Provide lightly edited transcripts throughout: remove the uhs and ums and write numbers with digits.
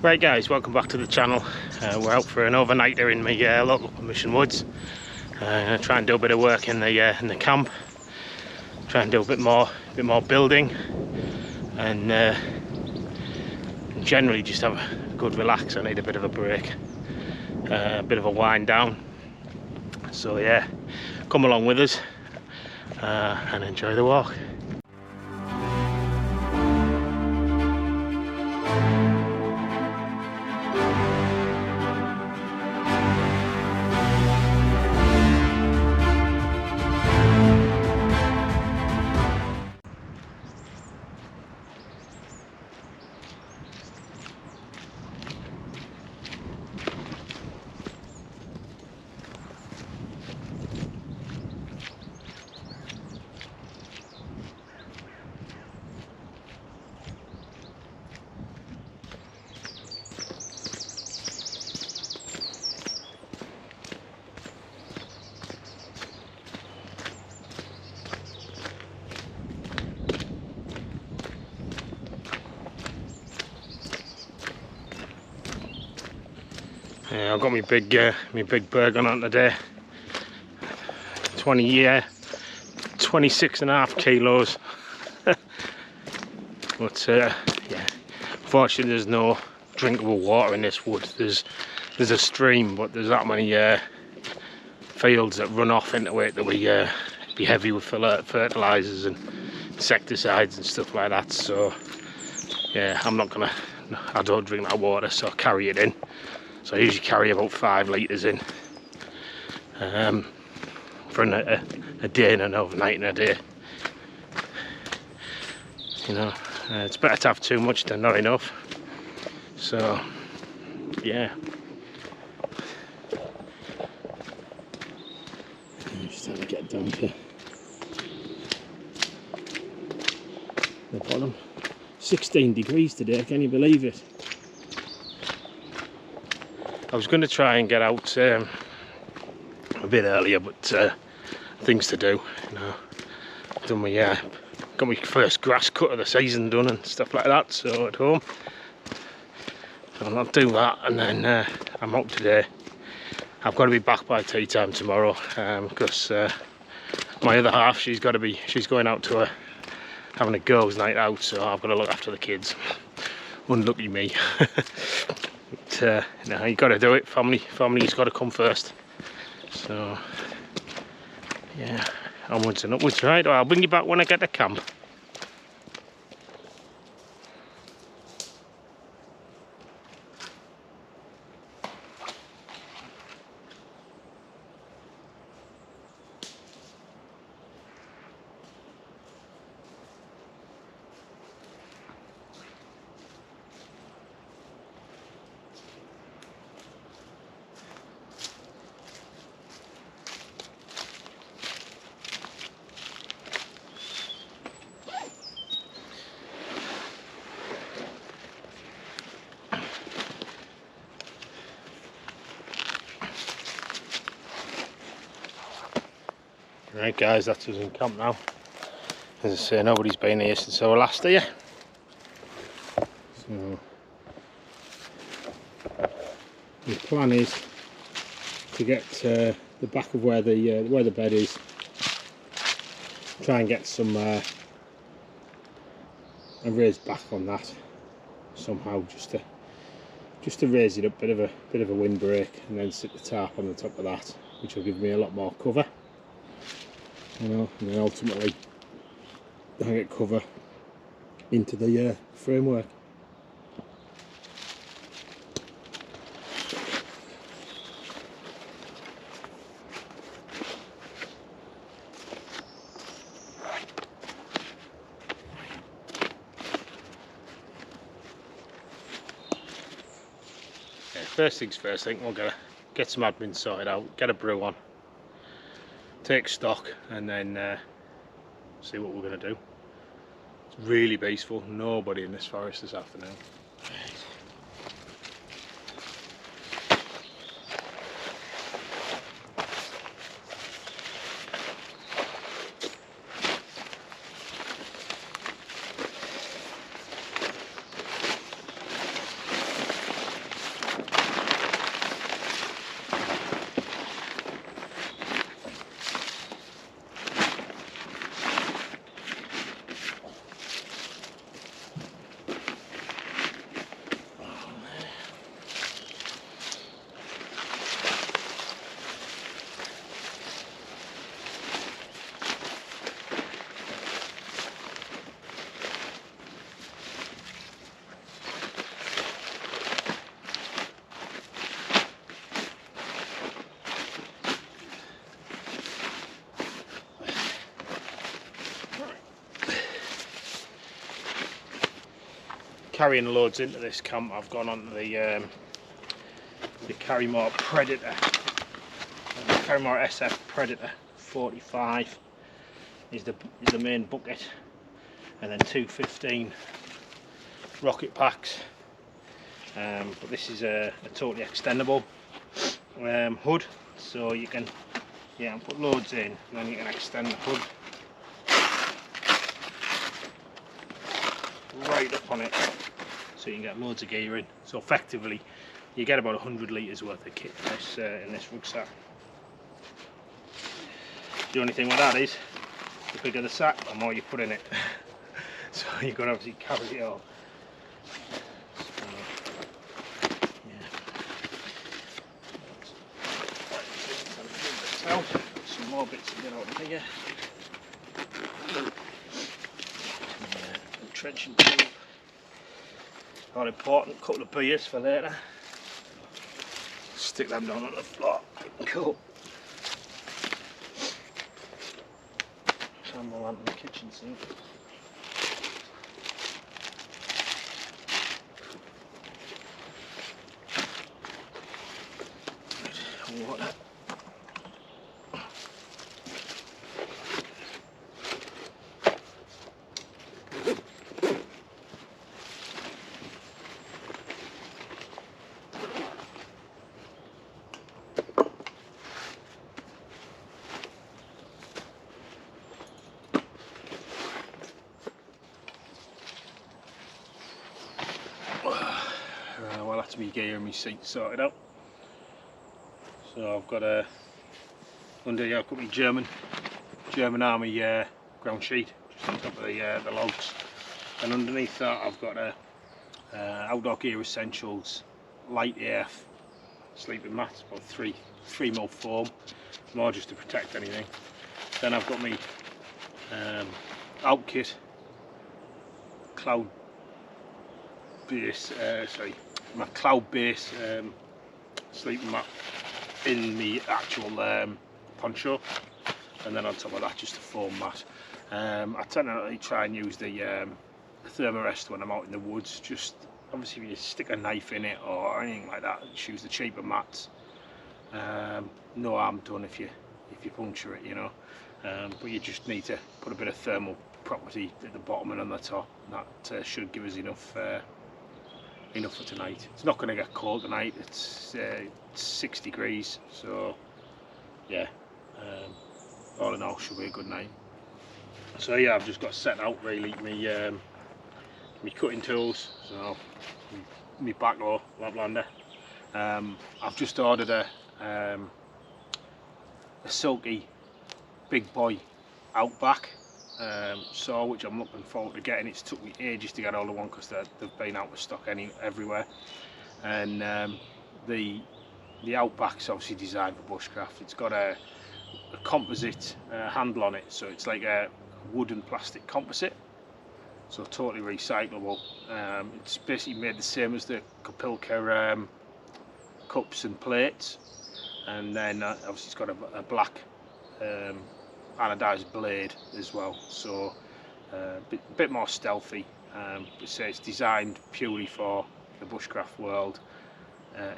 Right guys, welcome back to the channel. We're out for an overnighter in my local Mission Woods. Gonna try and do a bit of work in the camp. Try and do a bit more building, and generally just have a good relax. I need a bit of a break, a bit of a wind down. So yeah, come along with us and enjoy the walk. Yeah, I've got my big Bergen on today. 26.5 kilos. But yeah, unfortunately there's no drinkable water in this wood. There's a stream, but there's that many fields that run off into it that we be heavy with fertilizers and insecticides and stuff like that. So yeah, I don't drink that water, so I carry it in. So I usually carry about 5 litres in for a day and an overnight in a day. You know, it's better to have too much than not enough. So yeah. I'm just trying to get down to the bottom. 16 degrees today, can you believe it? I was going to try and get out a bit earlier, but things to do. You know, got my first grass cut of the season done and stuff like that. So at home, so I'll do that, and then I'm out today. I've got to be back by tea time tomorrow because my other half, she's going out to having a girls' night out, so I've got to look after the kids. Unlucky me. But you know, you got to do it. Family's got to come first. So yeah, onwards and upwards. Right, I'll bring you back when I get to camp. Right guys, that's us in camp now. As I say, nobody's been here since our last here. So the plan is to get the back of where the bed is. Try and get some a raised back on that somehow, just to raise it up, bit of a windbreak, and then sit the tarp on the top of that, which will give me a lot more cover. You know, and then ultimately hang it cover into the framework. Yeah, first things first, I think we're gonna get some admin sorted out, get a brew on, take stock, and then see what we're going to do. It's really peaceful, nobody in this forest this afternoon. carrying loads into this camp, I've gone on to the Carrymore Predator. The Carrymore SF Predator 45 is the main bucket, and then 215 rocket packs. But this is a totally extendable hood, so you can put loads in, and then you can extend the hood right up on it, so you can get loads of gear in. So effectively, you get about 100 litres worth of kit in this rucksack. The only thing with that is, the bigger the sack, the more you put in it. So you've got to obviously carry it all. Some more bits to get out of here. Trenching tube. All important. Couple of beers for later. Stick them down on the floor. Cool. Shine my lamp in the kitchen sink. Water. Well, that's me gear and my seat sorted out. So I've got under here I've got my German Army ground sheet just on top of the logs, and underneath that I've got outdoor gear essentials, light AF sleeping mat, about 3mm foam, more just to protect anything. Then I've got my out kit, cloud base, my cloud base sleeping mat in the actual poncho, and then on top of that just a foam mat. I tend to try and use the Thermarest when I'm out in the woods. Just obviously if you stick a knife in it or anything like that, just use the cheaper mats. No harm done if you puncture it, you know. But you just need to put a bit of thermal property at the bottom and on the top. That should give us enough for tonight. It's not going to get cold tonight. It's 6 degrees, so yeah, all in all should be a good night. So yeah, I've just got set out really me cutting tools, so me backhoe Laplander. I've just ordered a Silky big boy Outback saw, which I'm looking forward to getting. It's took me ages to get hold of one because they've been out of stock everywhere, and the Outback's obviously designed for bushcraft. It's got a composite handle on it, so it's like a wood and plastic composite, so totally recyclable. It's basically made the same as the Kapilka cups and plates, and then obviously it's got a black anodized blade as well, so a bit more stealthy. It's designed purely for the bushcraft world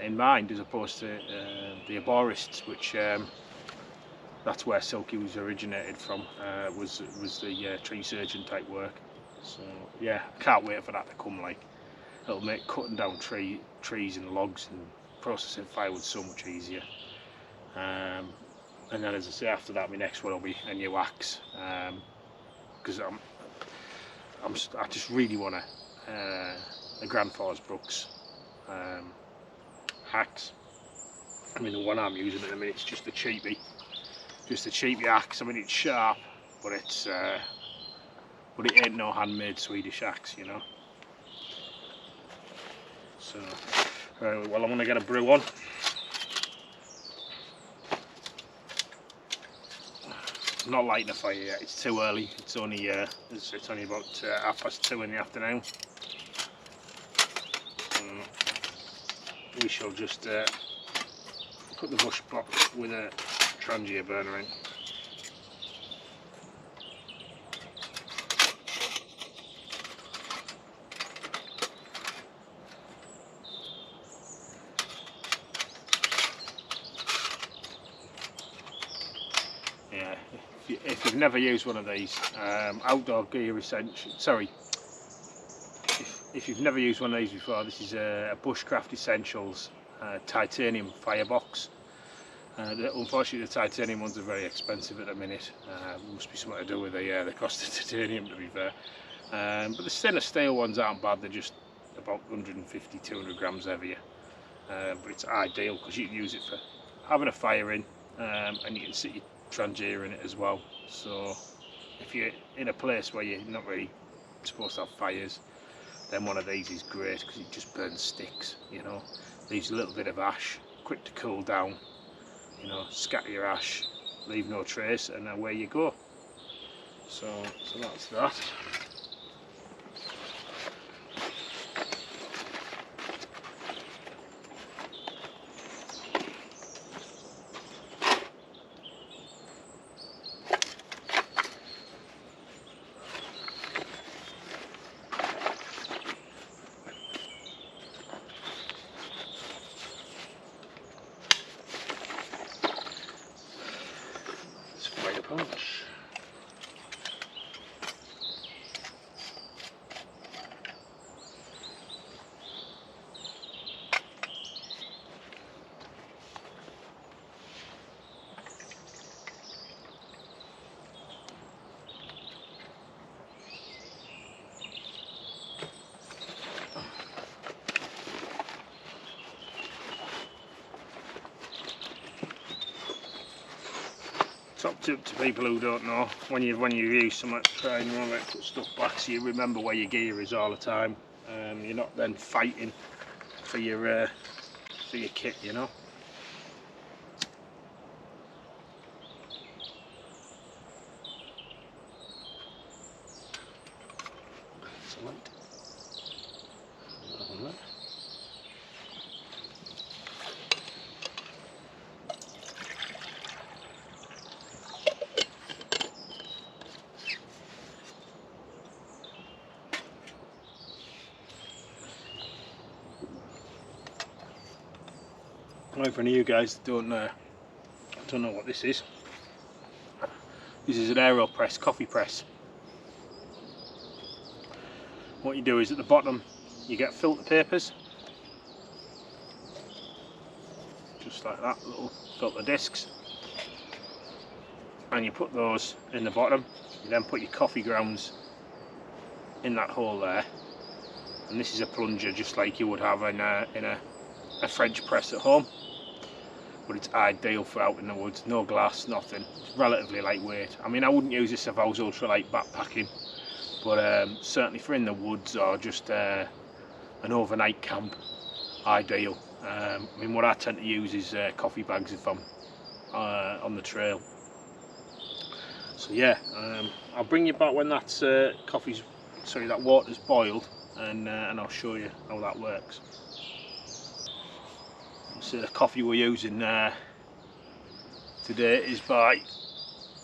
in mind, as opposed to the arborists, which that's where Silky was originated from, was the tree surgeon type work. So yeah, can't wait for that to come. Like, it'll make cutting down trees and logs and processing firewood so much easier. And then, as I say, after that, my next one will be a new axe, because I just really want a Grandfather's Brooks axe. I mean, the one I'm using at the minute is just a cheapie axe. I mean, it's sharp, but it ain't no handmade Swedish axe, you know. So, well, I'm gonna get a brew on. I'm not lighting a fire yet. It's too early. It's only about 2:30 in the afternoon. We shall just put the bush pot with a Trangia burner in. if you've never used one of these outdoor gear essentials, sorry, if you've never used one of these before, this is a Bushcraft Essentials titanium firebox. Unfortunately, the titanium ones are very expensive at the minute. Must be something to do with the cost of titanium, to be fair. But the stainless steel ones aren't bad. They're just about 150-200 grams heavier. But it's ideal because you can use it for having a fire in, and you can sit your trangier in it as well. So if you're in a place where you're not really supposed to have fires, then one of these is great because it just burns sticks, you know. Leaves a little bit of ash, quick to cool down. You know, scatter your ash, leave no trace, and away you go. So that's that. Punch. Top tip to people who don't know, when you use something, try and remember to put stuff back so you remember where your gear is all the time. You're not then fighting for your kit, you know. Excellent. Right, for any of you guys that don't know what this is an AeroPress coffee press. What you do is at the bottom you get filter papers, just like that, little filter discs, and you put those in the bottom. You then put your coffee grounds in that hole there, and this is a plunger just like you would have in a French press at home. But it's ideal for out in the woods, no glass, nothing. It's relatively lightweight. I mean, I wouldn't use this if I was ultralight backpacking, but certainly for in the woods or just an overnight camp, ideal. I mean, what I tend to use is coffee bags if I'm on the trail. So yeah, I'll bring you back when that that water's boiled, and I'll show you how that works. So the coffee we're using today is by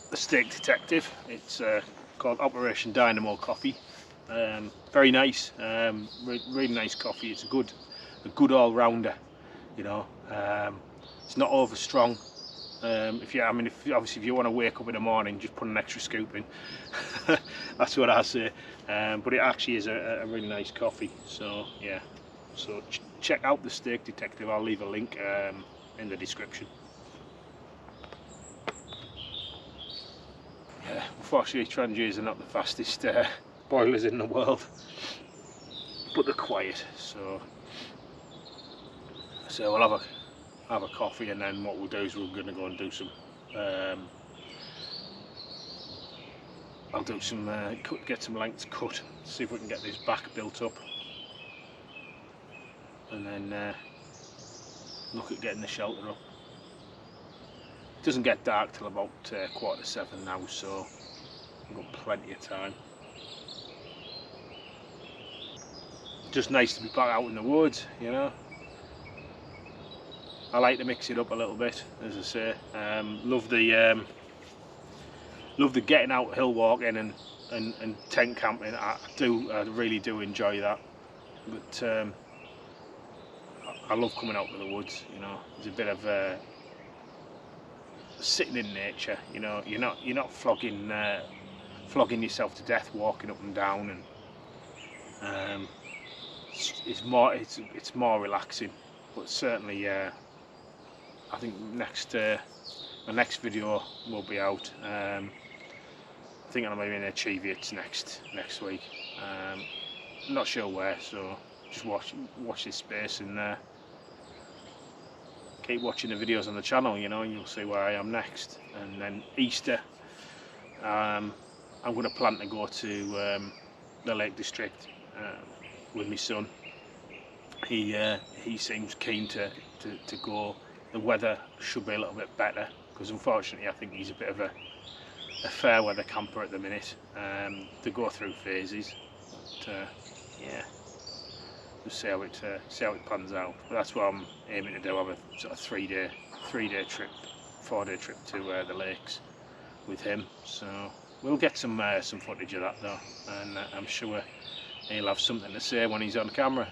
the Steak Detective. It's called Operation Dynamo coffee. Very nice, really nice coffee. It's a good all-rounder, you know. It's not over strong. If you want to wake up in the morning, just put an extra scoop in. That's what I say. But it actually is a really nice coffee. So yeah. So check out the Steak Detective. I'll leave a link in the description. Yeah, unfortunately trangiers are not the fastest boilers in the world, but they're quiet. So we'll have a coffee, and then what we'll do is we're going to go and do some. I'll do some get some lengths cut. See if we can get this back built up. And then look at getting the shelter up. It doesn't get dark till about 7:15 now, so we've got plenty of time. Just nice to be back out in the woods, you know. I like to mix it up a little bit, as I say. Love the getting out hill walking and tent camping. I really do enjoy that. But I love coming out to the woods, you know. There's a bit of sitting in nature. You know, you're not flogging yourself to death walking up and down, and it's more relaxing. But certainly, I think my next video will be out. I think I'm maybe in Achieveit next week. Not sure where, so just watch this space and keep watching the videos on the channel. You know, you'll see where I am next. And then Easter, I'm going to plan to go to the Lake District with my son. He seems keen to go. The weather should be a little bit better, because unfortunately I think he's a bit of a fair weather camper at the minute. They go through phases. But, yeah, just see how it pans out. But that's what I'm aiming to do. Have a sort of 3-day trip, 4-day trip to the lakes with him. So we'll get some footage of that though, and I'm sure he'll have something to say when he's on camera.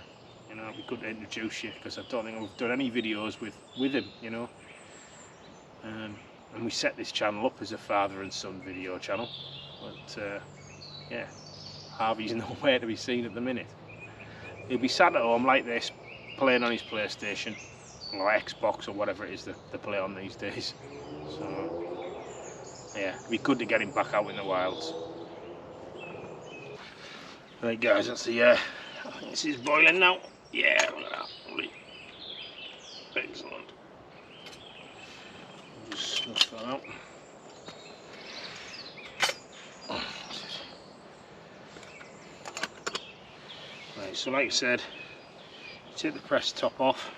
You know, it'd be good to introduce you, because I don't think we've done any videos with him. You know, and we set this channel up as a father and son video channel, but yeah, Harvey's nowhere to be seen at the minute. He'll be sat at home like this, playing on his PlayStation or Xbox or whatever it is that they play on these days. So yeah, it'd be good to get him back out in the wilds. Right guys, that's the I think this is boiling now. Yeah, look at that. Lovely. Excellent. Just snuff that out. Right, so like I said, take the press top off,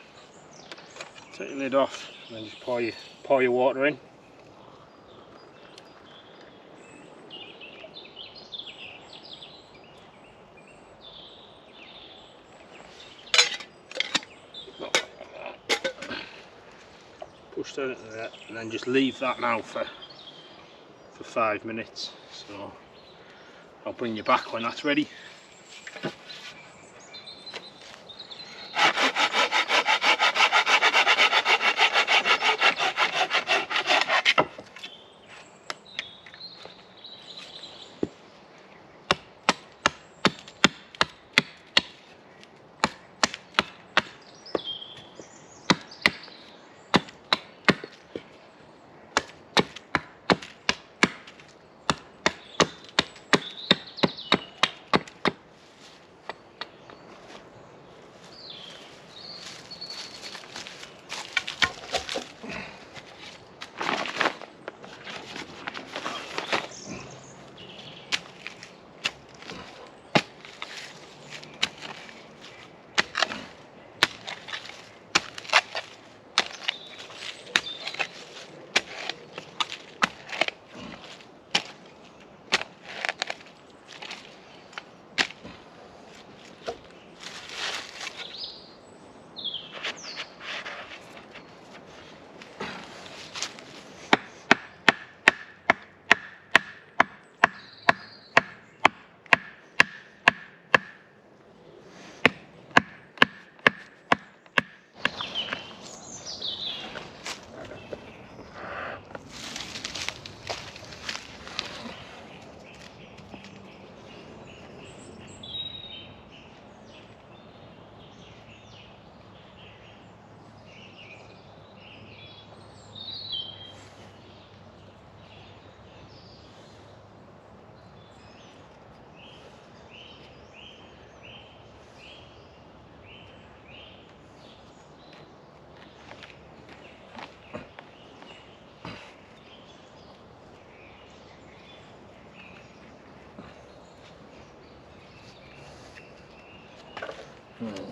take your lid off, and then just pour your water in. Push that into that, and then just leave that now for 5 minutes. So I'll bring you back when that's ready.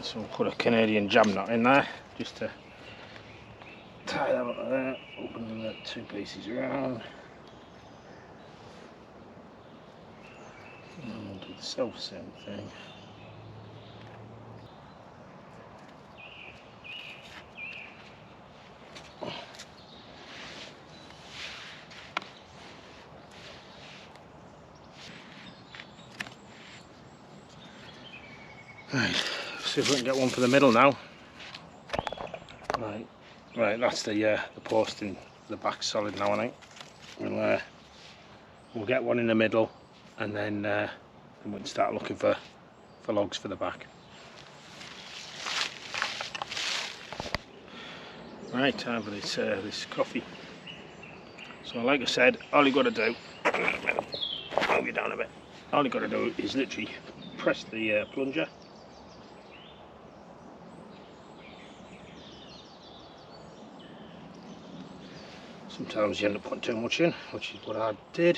So we'll put a Canadian jam knot in there just to tie that up there, open the 2 pieces around, and we'll do the same thing. Right, see if we can get one for the middle now. Right, that's the posting The back's solid now, I think. We'll get one in the middle, and then we can start looking for logs for the back. Right, time for this coffee. So like I said, all you got to do, move you down a bit. All you got to do is literally press the plunger. Sometimes you end up putting too much in, which is what I did.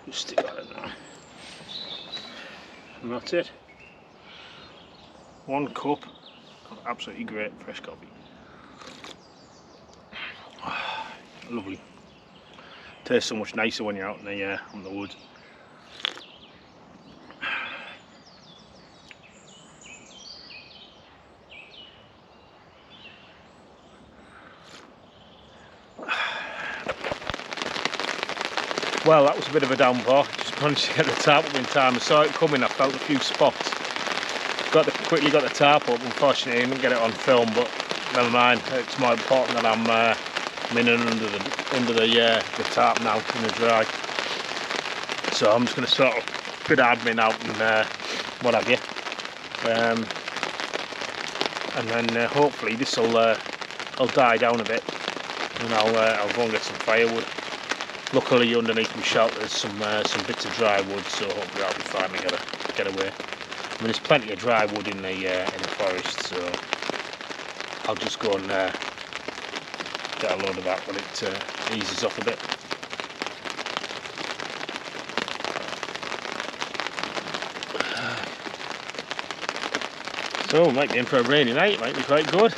Just stick that in there. And that's it. 1 cup of absolutely great fresh coffee. Lovely. Tastes so much nicer when you're out in the on the woods. Well, that was a bit of a downpour. Just managed to get the tarp up in time. I saw it coming. I felt a few spots. Quickly got the tarp up. Unfortunately, I didn't get it on film, but never mind. It's more important that I'm in and under the tarp now in the dry. So I'm just going to sort of bit of admin out and what have you, and then hopefully this will die down a bit, and I'll go and get some firewood. Luckily underneath my shelter there's some bits of dry wood, so hopefully I'll be fine to get away. I mean, there's plenty of dry wood in the forest, so I'll just go and get a load of that when it eases off a bit. So might be in for a rainy night, might be quite good.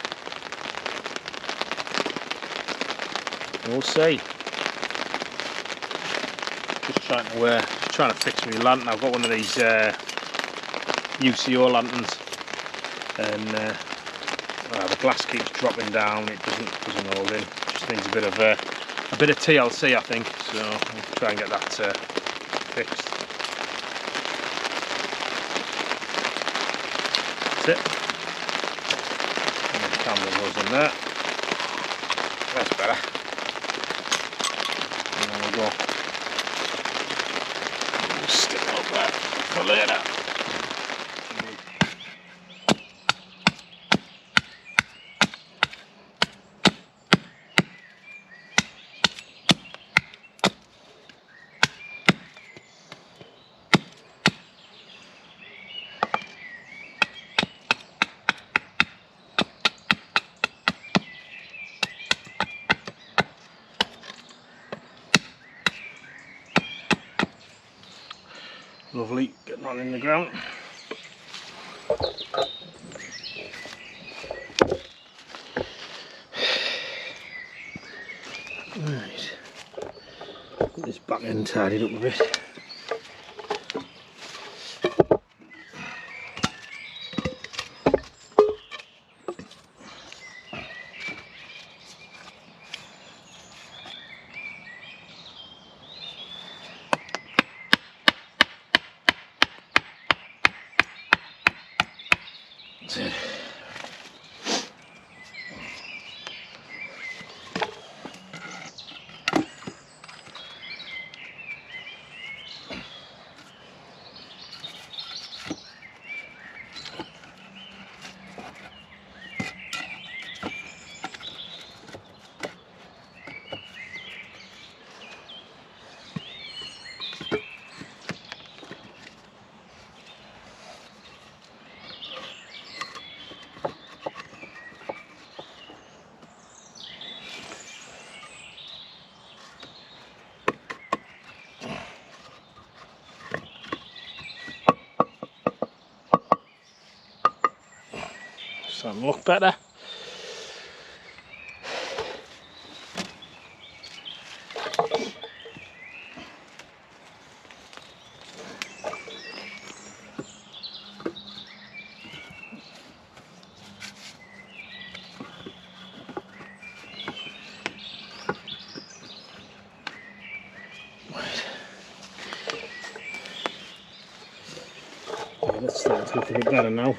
We'll see. Just trying to fix my lantern. I've got one of these UCO lanterns, and the glass keeps dropping down. It doesn't hold in. Just needs a bit of TLC, I think. So I'll try and get that fixed. That's it. And the camera goes in there. That's better. And there we go. Just stick it up there for later. Lovely, getting on in the ground. Right, get this back end tidied up a bit. That's it. Starting to look better. Yeah, that's starting to look a bit better now.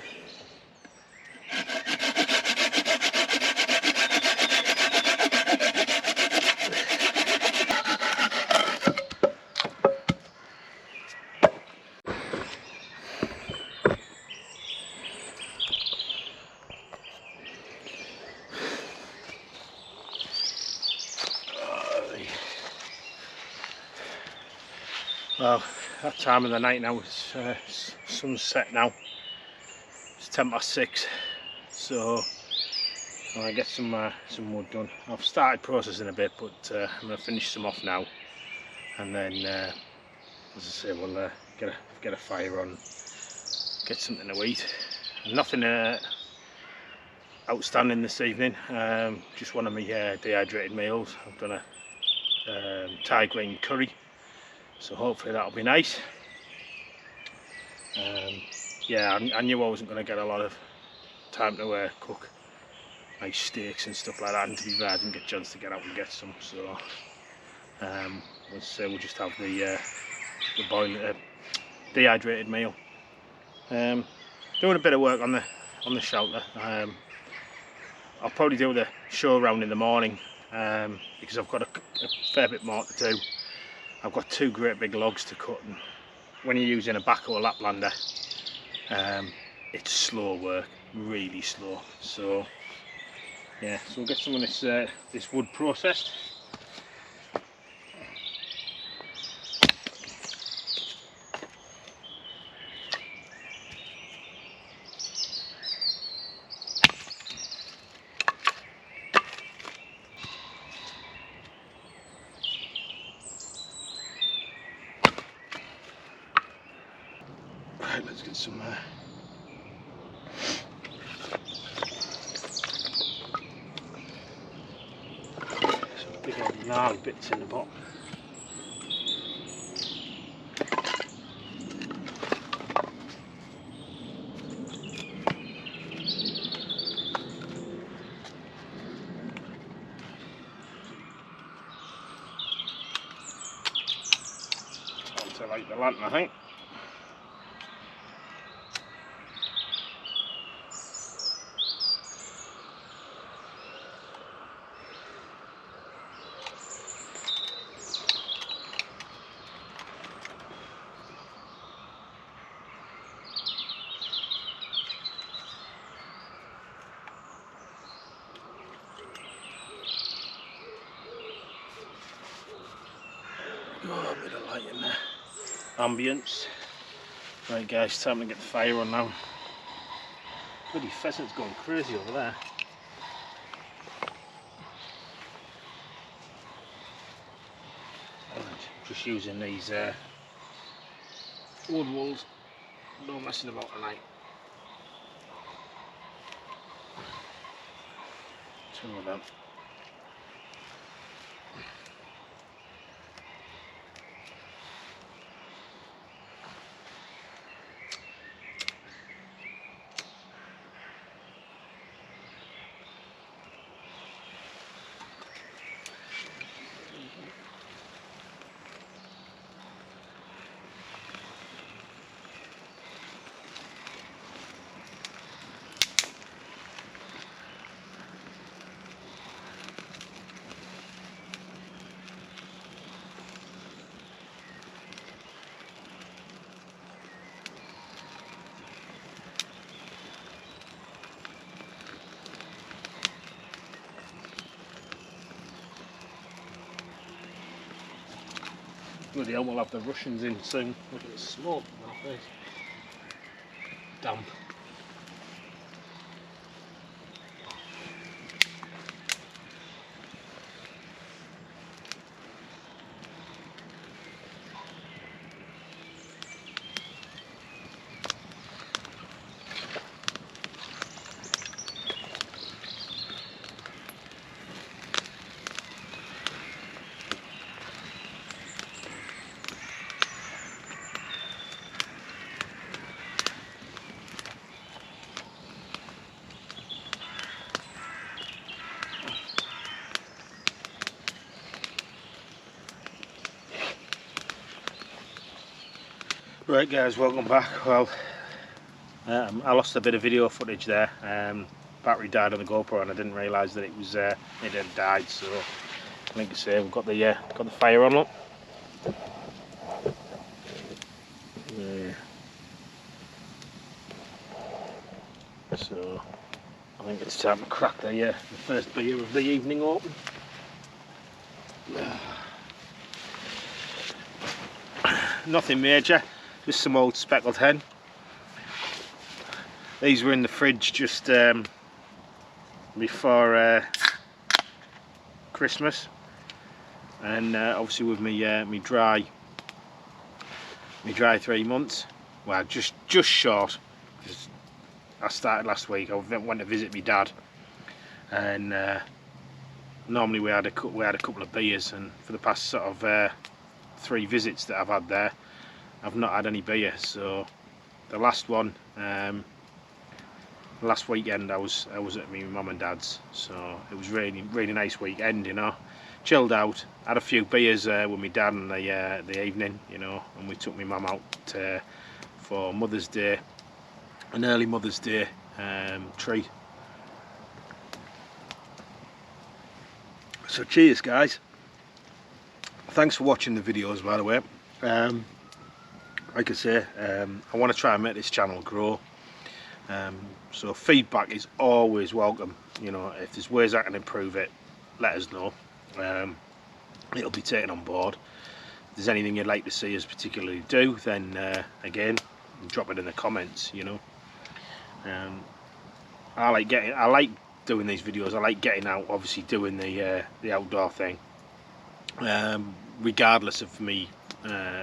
Well, that time of the night now, it's sun's set now. It's 6:10, so I'm gonna get some wood done. I've started processing a bit, but I'm gonna finish some off now, and then, as I say, we'll get a fire on, get something to eat. Nothing outstanding this evening. Just one of my dehydrated meals. I've done a Thai green curry, so hopefully that'll be nice. Yeah, I knew I wasn't going to get a lot of time to cook nice steaks and stuff like that, and to be fair, I didn't get a chance to get out and get some, so we'll just have the dehydrated meal. Doing a bit of work on the shelter. I'll probably do the show around in the morning, because I've got a fair bit more to do. I've got 2 great big logs to cut, and when you're using a backhoe or Laplander, it's slow work, really slow. So yeah, so we'll get some of this wood processed. Right, let's get some big old gnarly bits in the bottom. Time to light the lantern, I think. Oh, a bit of light in there. Ambience. Right guys, time to get the fire on now. Bloody pheasant's going crazy over there. Right, just using these wood walls. No messing about tonight. 2 of them. Bloody hell, we'll have the Russians in soon. Look at the smoke on my face. Damp. Right guys, welcome back. Well, I lost a bit of video footage there. Battery died on the GoPro and I didn't realise that it had died. So, like I say, we've got the fire on. Look. Yeah. So, I think it's time to crack the first beer of the evening open. nothing major, just some old speckled hen. These were in the fridge just before Christmas, and obviously with me dry 3 months, well, just short, because I started last week. I went to visit my dad, and normally we had a couple of beers, and for the past sort of 3 visits that I've had there, I've not had any beer. So the last one, last weekend, I was at my mum and dad's, so it was really nice weekend, you know. Chilled out, had a few beers with my dad in the evening, you know, and we took my mum out for Mother's Day, an early Mother's Day treat. So cheers, guys. Thanks for watching the videos, by the way. Like I say, I want to try and make this channel grow. So feedback is always welcome. You know, if there's ways I can improve it, let us know. It'll be taken on board. If there's anything you'd like to see us particularly do, then again, drop it in the comments. You know, I like doing these videos. I like getting out, obviously doing the outdoor thing, regardless of me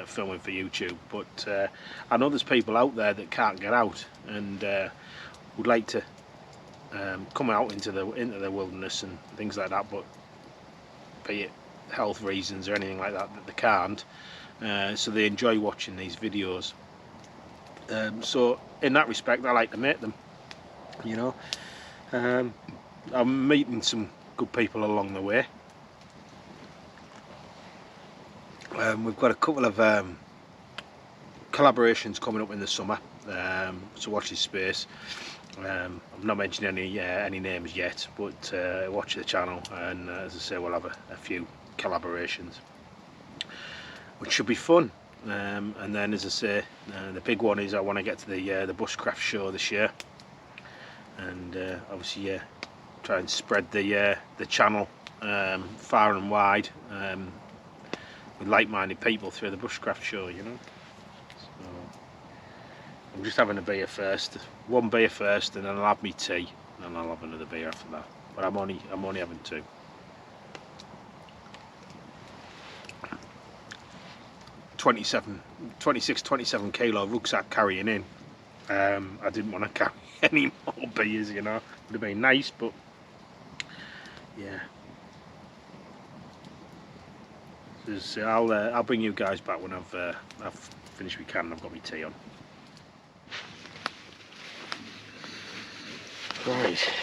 filming for YouTube. But I know there's people out there that can't get out and would like to come out into the wilderness and things like that, but be it health reasons or anything like that they can't, so they enjoy watching these videos. So in that respect, I like to make them, you know. I'm meeting some good people along the way. We've got a couple of collaborations coming up in the summer, so watch this space. I'm not mentioning any names yet, but watch the channel, and as I say, we'll have a few collaborations, which should be fun. And then, as I say, the big one is I want to get to the Bushcraft show this year, and obviously try and spread the channel far and wide with like-minded people through the Bushcraft show, you know. So I'm just having a beer first, one beer first, and then I'll have me tea, and then I'll have another beer after that. But I'm only having 2. $26-27 kilo rucksack carrying in. I didn't want to carry any more beers, you know. Would have been nice, but yeah. I'll bring you guys back when I've finished my can and I've got my tea on. Right,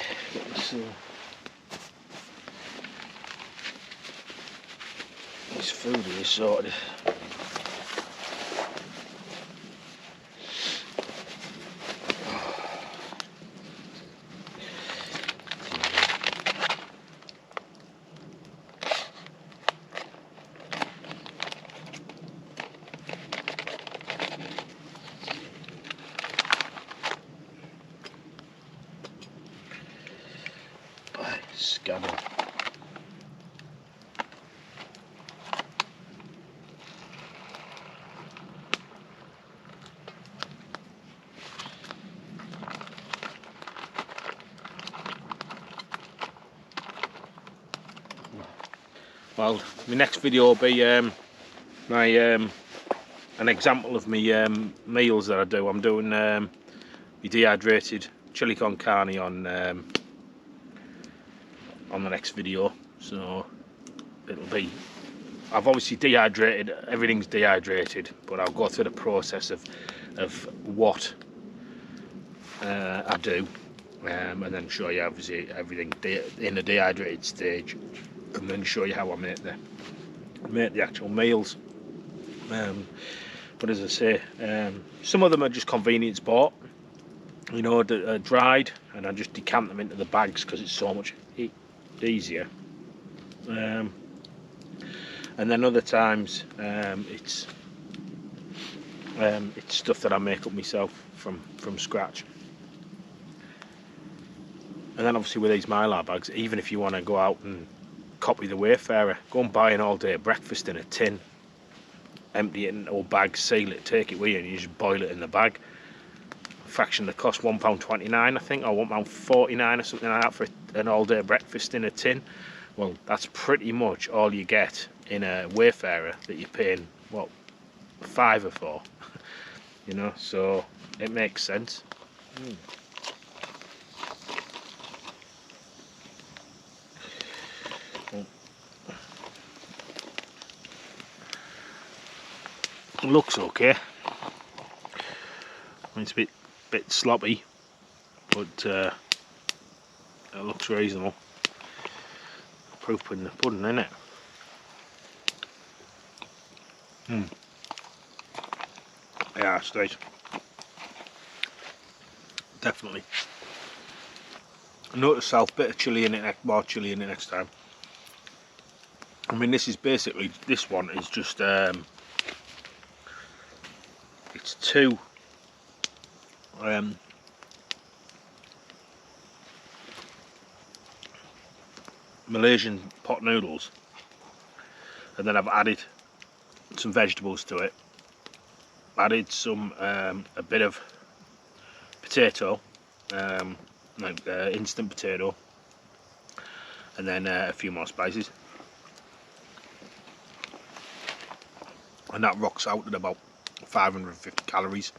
this food is sorted. Scanner. Well, my next video will be an example of me meals that I do. I'm doing my dehydrated chili con carne on the next video, so it'll be, I've obviously dehydrated, everything's dehydrated, but I'll go through the process of what I do, and then show you obviously everything in the dehydrated stage, and then show you how I make the actual meals. But as I say, some of them are just convenience bought, you know, dried, and I just decant them into the bags because it's so much easier. And then other times it's stuff that I make up myself from scratch. And then obviously with these Mylar bags, even if you want to go out and copy the Wayfarer, go and buy an all-day breakfast in a tin. empty it into a bag, seal it, take it with you, and you just boil it in the bag. Fraction of the cost, £1.29 I think, or £1.49 or something like that for an all-day breakfast in a tin. Well, that's pretty much all you get in a Wayfarer that you're paying, what, £5 for, you know, so it makes sense. It looks okay. It's a bit sloppy, but it looks reasonable. Proof in the pudding, innit? Yeah, straight. Definitely. Note to self, bit of chilli in it, more chilli in it next time. I mean, this is basically, this one is just, it's two Malaysian pot noodles, and then I've added some vegetables to it, added some a bit of potato, like instant potato, and then a few more spices, and that rocks out at about 550 calories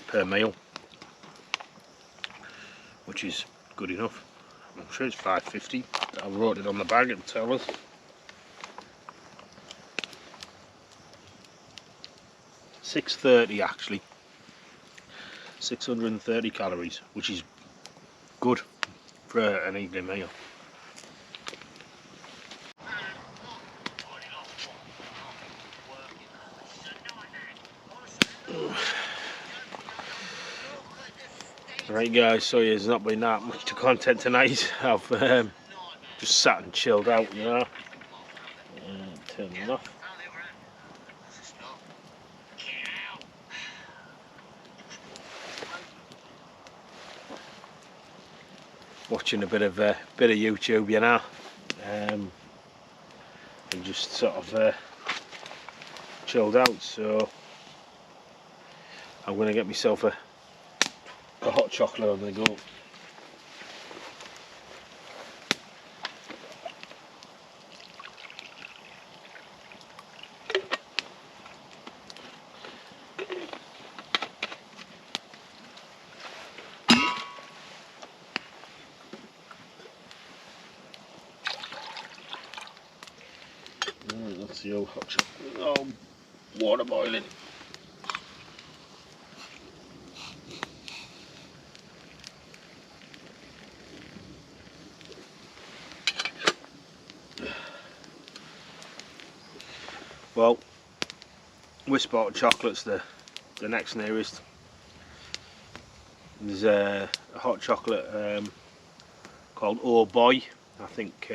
per meal, which is good enough. I'm sure it's 550. I wrote it on the bag and tell us. $630 actually. 630 calories, which is good for an evening meal. Right guys, so yeah, there's not been that much to content tonight. I've just sat and chilled out, you know. Turn it off. Watching a bit of YouTube, you know, and just sort of chilled out. So I'm gonna get myself a hot chocolate on the go. That's the old hot chocolate. Oh, water boiling. Well, Wisp Chocolate's the next nearest. There's a hot chocolate called Oh Boy. I think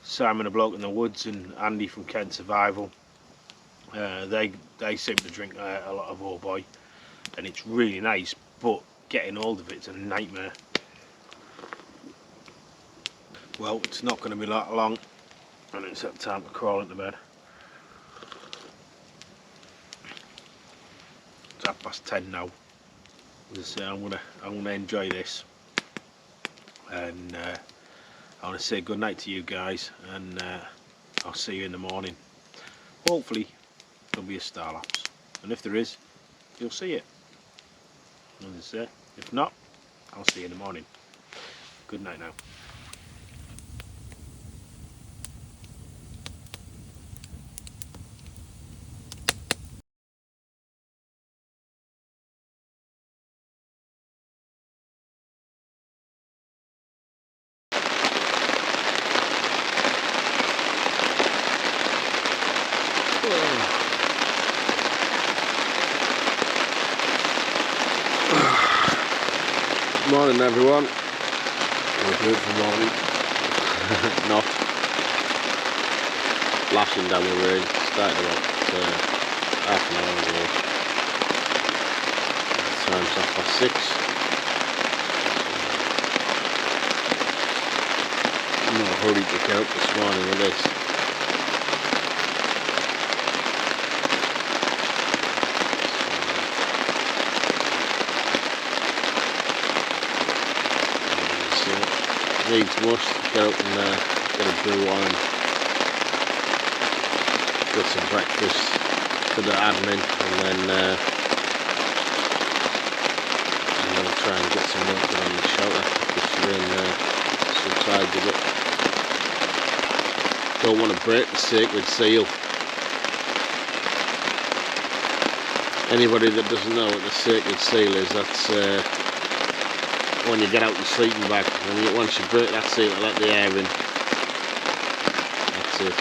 Simon the Bloke in the Woods and Andy from Kent Survival, they seem to drink a lot of Oh Boy, and it's really nice, but getting hold of it's a nightmare. Well, it's not going to be that long, and it's that time to crawl into bed. It's 10:30 now. As I say, I'm gonna enjoy this, and I want to say good night to you guys, and I'll see you in the morning. Hopefully there'll be a star lapse, and if there is, you'll see it. As I say, if not, I'll see you in the morning. Good night now. Morning everyone. We're beautiful morning. Not lashing down the rain. Started about half an hour ago. Time's 6:30. I'm not hurried to get up this morning with this. needs must. Get up and get a brew on and get some breakfast for the admin, and then I'm going to try and get some work done on the shelter if this rain subsides a bit. Don't want to break the sacred seal. Anybody that doesn't know what the sacred seal is, that's when you get out your sleeping bag, and once you break that seal to let the air in, that's it.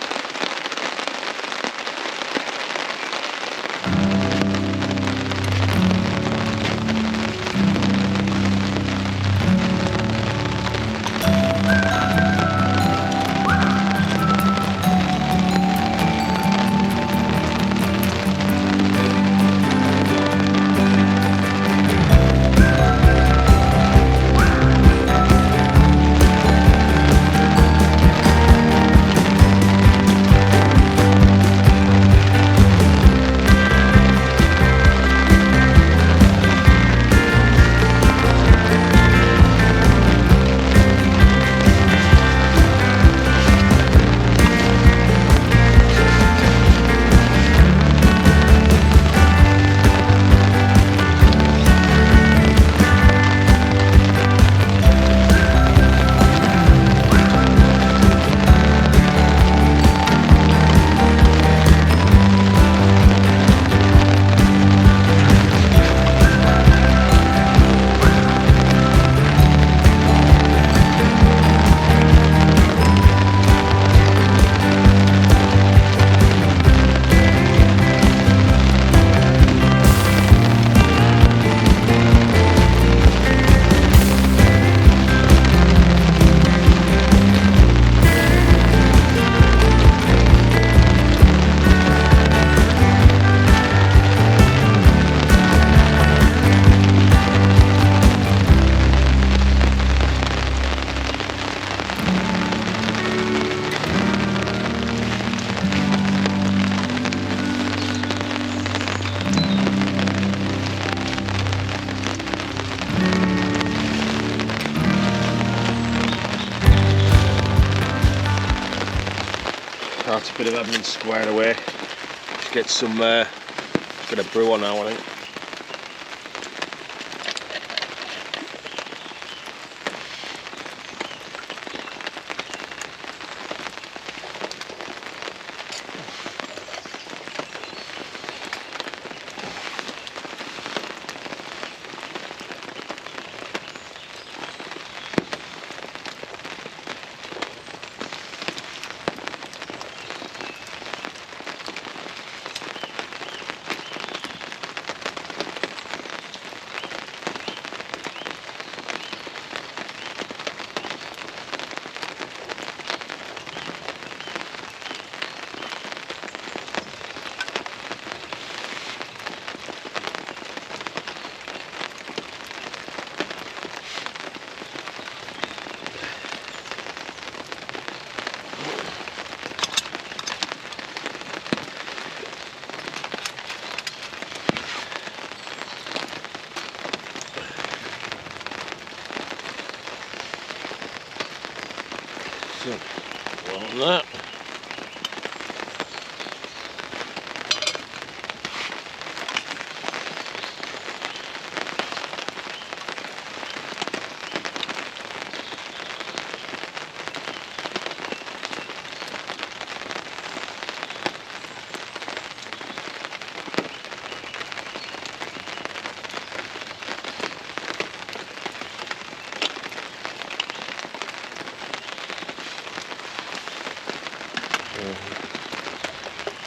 That's a bit of admin squared away. Just get some, get a brew on now, I think. So, well on that.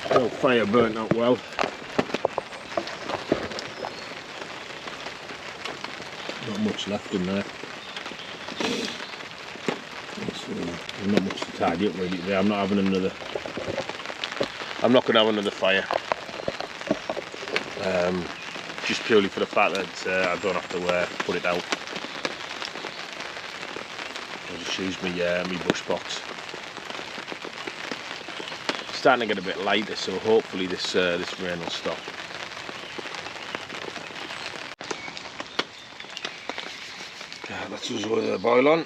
The fire burnt out well. Not much left in there. There's not much to tidy up really today. I'm not having another. I'm not going to have another fire. Just purely for the fact that I don't have to put it out. I'll just use my bush box. Starting to get a bit lighter, so hopefully this rain will stop. Let's just let the boil on.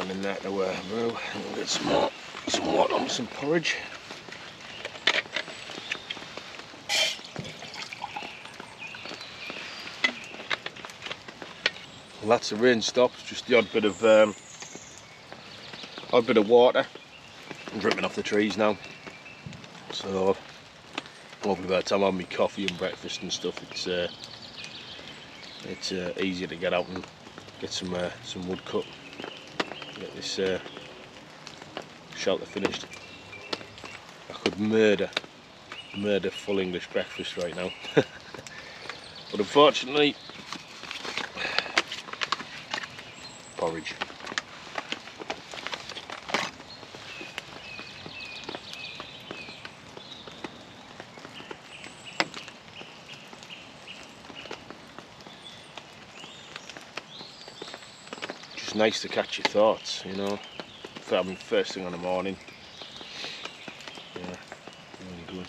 pan in there to brew. We'll get some water on some porridge. Well, that's the rain stopped. Just the odd bit of water dripping off the trees now. So hopefully by the time I have my coffee and breakfast and stuff, it's easier to get out and get some wood cut. Get this shelter finished. I could murder full English breakfast right now, but unfortunately, porridge. Just nice to catch your thoughts, you know. I mean, first thing in the morning. Yeah, really good.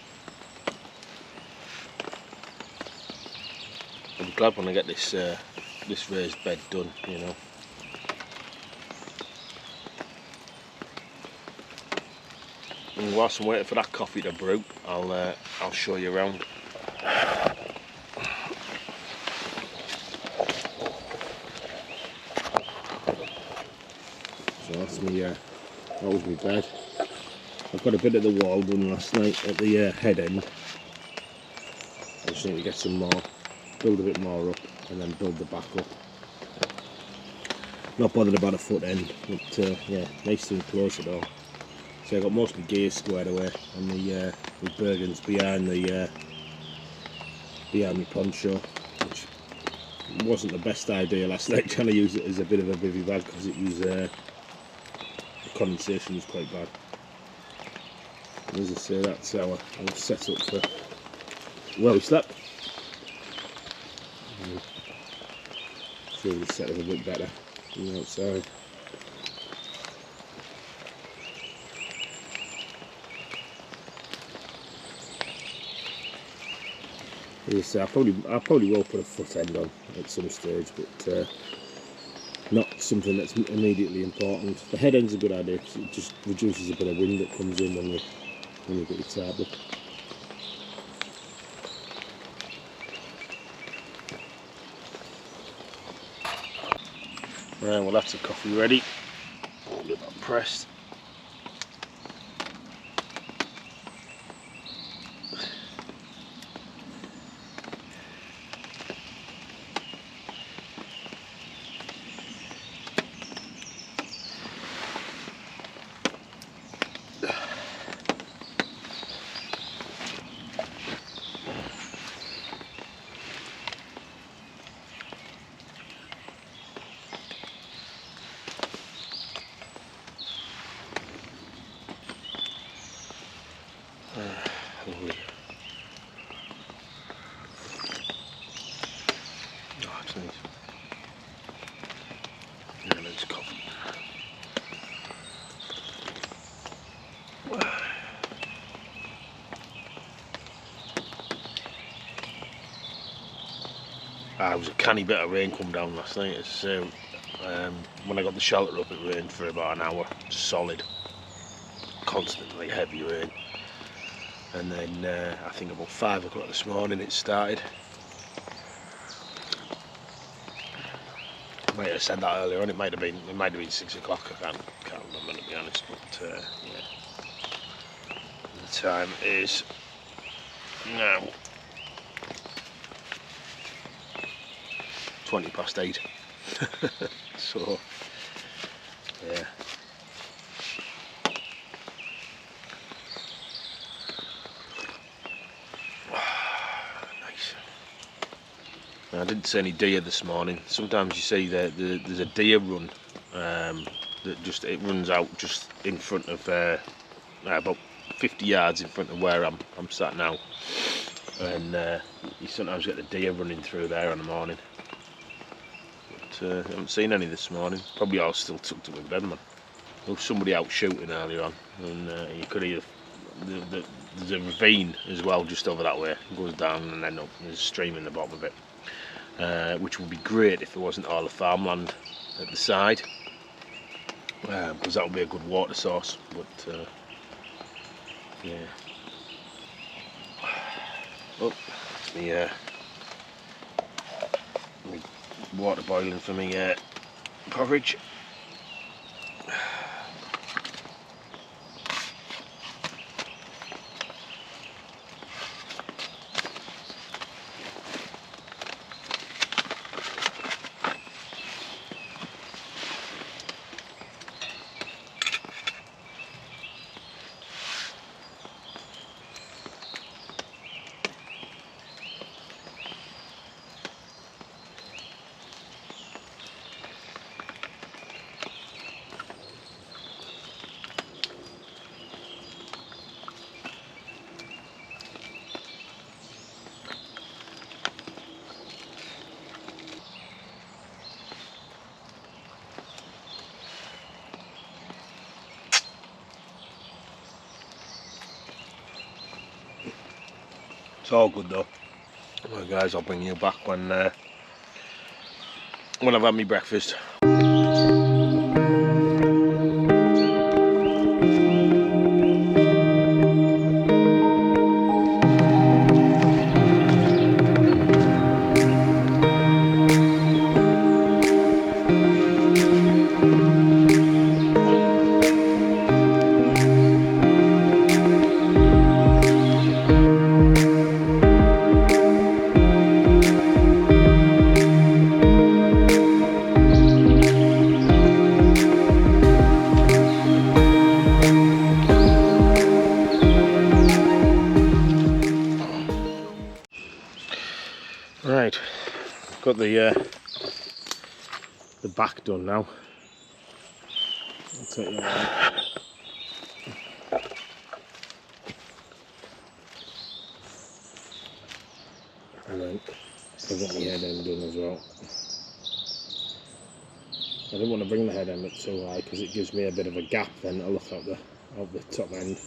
I'll be glad when I get this raised bed done, you know. And whilst I'm waiting for that coffee to brew, I'll show you around. So that's me. That was my bed. I've got a bit of the wall done last night at the head end. I just need to get some more, build a bit more up, and then build the back up. Not bothered about a foot end, but yeah, nice to enclose it all. So I got most of my gear squared away, and the Bergens behind my poncho, which wasn't the best idea last night, trying to use it as a bit of a bivvy bag because it was the condensation was quite bad. And as I say, that's how I was set up for where we slept. So we set up a bit better on the outside. As I say, I probably will put a foot end on at some stage, but not something that's immediately important. The head end's a good idea because it just reduces a bit of wind that comes in when you get your tarp up. Right, well that's the coffee ready. I'll get that pressed. Lovely. Oh, it's nice. Yeah, let's coffee. It was a canny bit of rain come down last night. It's, when I got the shelter up, it rained for about an hour, solid, constantly heavy rain. And then I think about 5 o'clock this morning it started. I might have said that earlier on. It might have been 6 o'clock. I can't remember, to be honest. But yeah, the time is now 8:20. So yeah. I didn't see any deer this morning. Sometimes you see that there's a deer run that it runs out just in front of about 50 yards in front of where I'm sat now, and you sometimes get the deer running through there in the morning. But I haven't seen any this morning. Probably all still tucked up in bed, man. There was somebody out shooting earlier on, and you could hear there's a ravine as well just over that way. It goes down and then up. There's a stream in the bottom of it. Which would be great if there wasn't all the farmland at the side. because that'll be a good water source. But yeah. Oh, it's me water boiling for me porridge. It's all good though. Well guys, I'll bring you back when I've had my breakfast. Right, got the back done now. I'll take you around. And then I've got my head end done as well. I didn't want to bring the head end up too high because it gives me a bit of a gap then to look out the top end.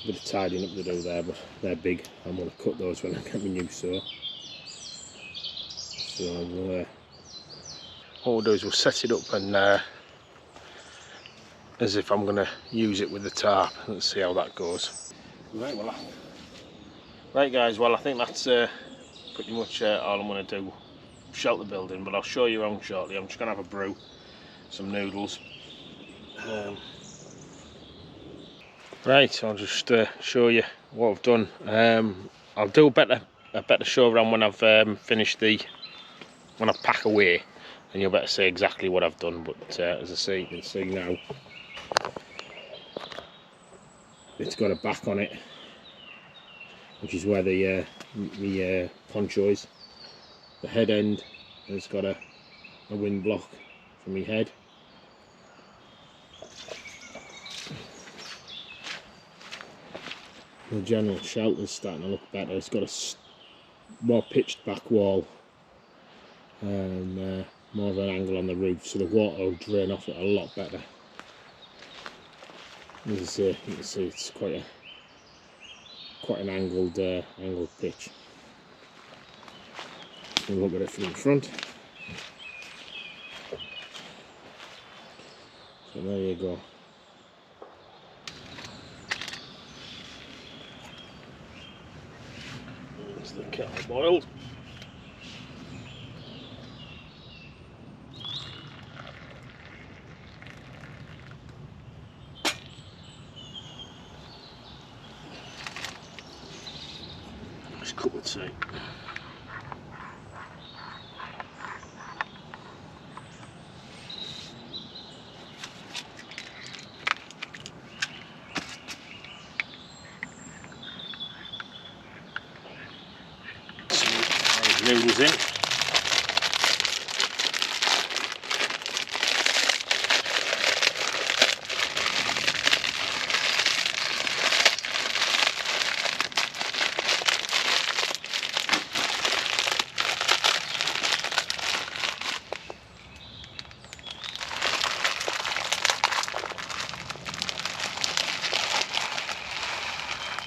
A bit of tidying up to do there, but they're big. I'm going to cut those when I get my new saw. So what we'll do is we'll set it up and as if I'm going to use it with the tarp. Let's see how that goes. Right guys, well I think that's pretty much all I'm going to do. Shelter building, but I'll show you around shortly. I'm just going to have a brew, some noodles. Right, so I'll just show you what I've done. I'll do a better show around when I've finished when I pack away, and you'll better see exactly what I've done. But as I say, you can see now it's got a back on it, which is where the poncho is. The head end has got a wind block for my head. The general shelter's starting to look better. It's got a more pitched back wall and more of an angle on the roof, so the water will drain off it a lot better. As I say, you can see it's quite an angled pitch. We'll look at it from the front. So there you go. There's the kettle boiled. Just cut with tea. Noodles in.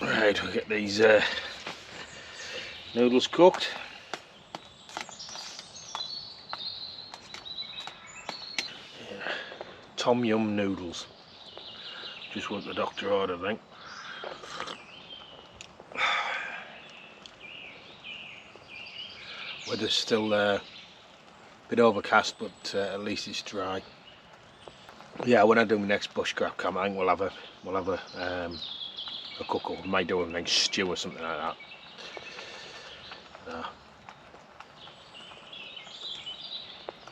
Right, we'll get these noodles cooked. tom yum noodles. Just what the doctor ordered, I think. Weather's still a bit overcast, but at least it's dry. Yeah, when I do my next bushcraft camp, I think we'll have a cook up. We might do a nice stew or something like that.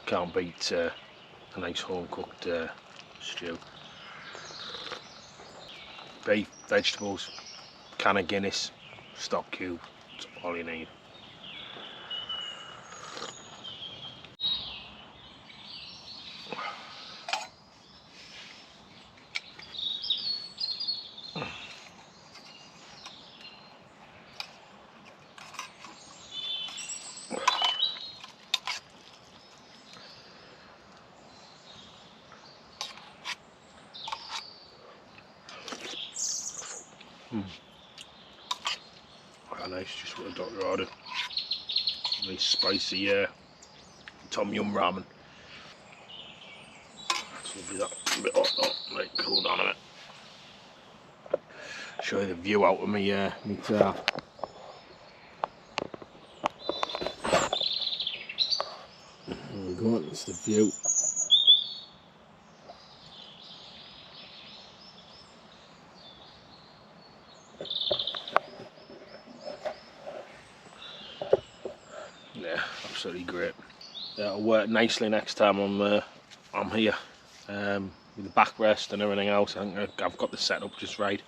Can't beat a nice home cooked stew. Beef, vegetables, can of Guinness, stock cube. That's all you need. Quite nice, just what the doctor ordered. Nice spicy tom yum ramen. That's lovely, that. A bit hot though, like cool down a bit. Show you the view out of me car. There we go, that's the view. Yeah, absolutely great. It'll work nicely next time I'm here. With the backrest and everything else, I think I've got the setup just right.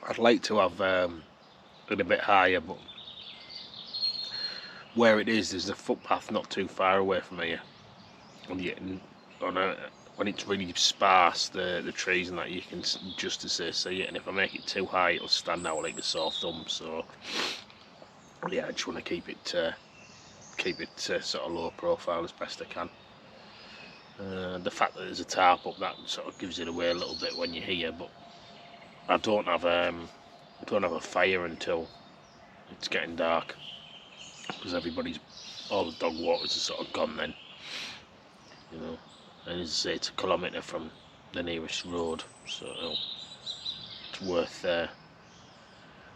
I'd like to have it a bit higher, but where it is, there's a footpath not too far away from here. And yet, when it's really sparse, the trees and that, you can just as say see it. And if I make it too high, it'll stand out like a sore thumb. So yeah, I just want to keep it sort of low profile as best I can. The fact that there's a tarp up, that sort of gives it away a little bit when you're here, but I don't have a fire until it's getting dark, because all the dog waters are sort of gone then, you know. And as I say, it's a kilometre from the nearest road, so it's worth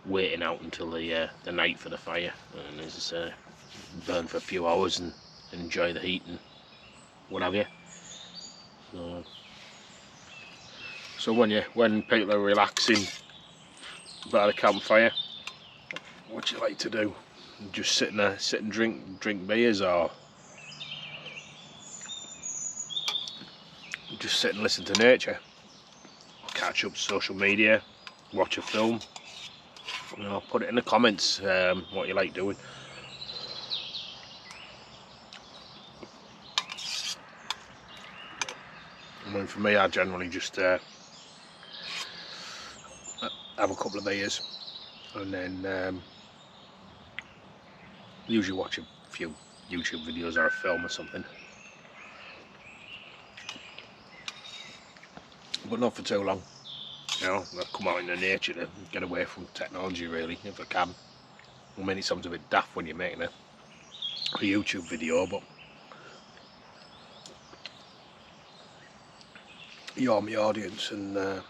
waiting out until the night for the fire, and as I say, burn for a few hours and enjoy the heat and what have you. So when people are relaxing by the campfire, what do you like to do? Just sit and drink beers, or just sit and listen to nature, catch up social media, watch a film? You know, put it in the comments what you like doing. I mean, for me, I generally just have a couple of beers, and then usually watch a few YouTube videos or a film or something, but not for too long. You know, I've come out into nature to get away from technology, really, if I can. I mean, it sounds a bit daft when you're making a YouTube video, but you're my audience, and as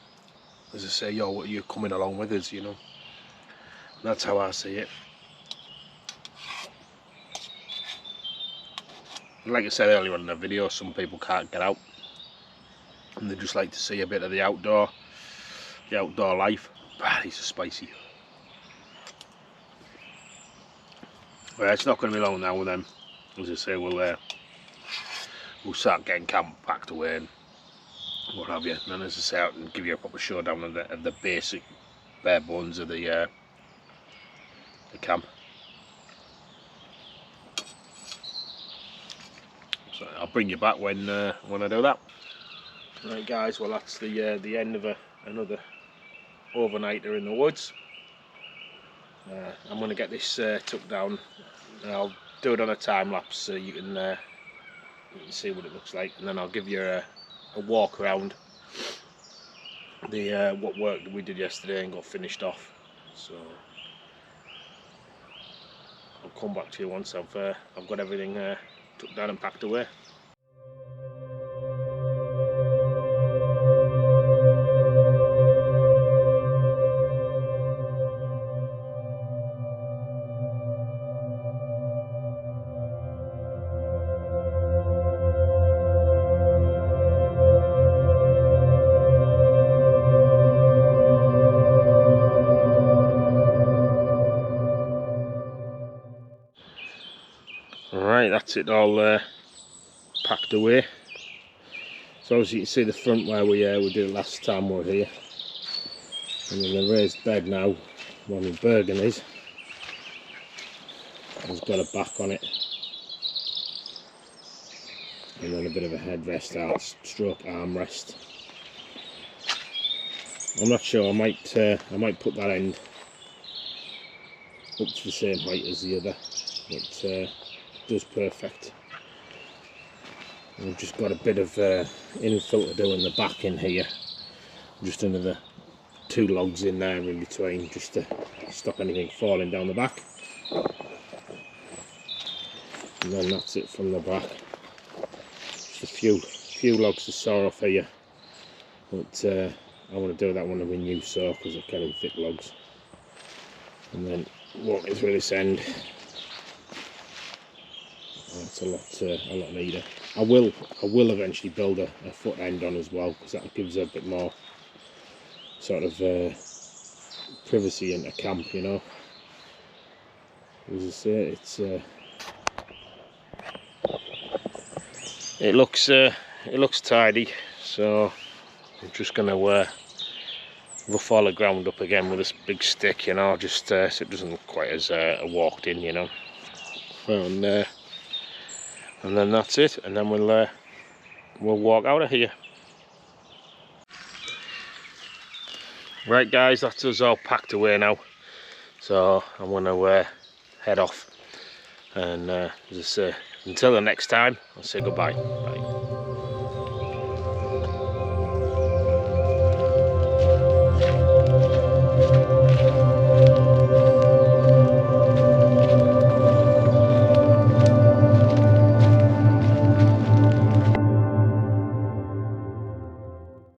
I say, you're coming along with us, you know. That's how I see it. Like I said earlier in the video, some people can't get out, and they just like to see a bit of the outdoor life. Ah, these are spicy. Well, it's not going to be long now with them. As I say, we'll start getting camp packed away and what have you. And then, as I say, I can give you a proper showdown of the basic bare bones of the camp. So I'll bring you back when I do that. Right, guys. Well, that's the end of another overnighter in the woods. I'm going to get this took down, and I'll do it on a time lapse so you can see what it looks like, and then I'll give you a walk around the what work that we did yesterday and got finished off. So I'll come back to you once I've got everything took down and packed away. Right, that's it all packed away. So as you can see the front where we did it last time we were here. And then the raised bed now, one with burgundies, has got a back on it. And then a bit of a headrest out, stroke armrest. I'm not sure, I might put that end up to the same height as the other, but it does perfect. And we've just got a bit of infill to do in the back in here, just another 2 logs in there in between, just to stop anything falling down the back. And then that's it from the back. Just a few logs to saw off here, but I want to do that one with a new saw because they're kind of thick logs. And then walking through this end, that's a lot neater. I will eventually build a foot end on as well, because that gives a bit more sort of privacy into camp, you know. As I say, it looks tidy, so I'm just gonna rough all the ground up again with this big stick, you know, just so it doesn't look quite as walked in, you know. And then that's it, and then we'll walk out of here. Right guys, that's us all packed away now, so I'm gonna head off, and as I say, until the next time, I'll say goodbye. Bye.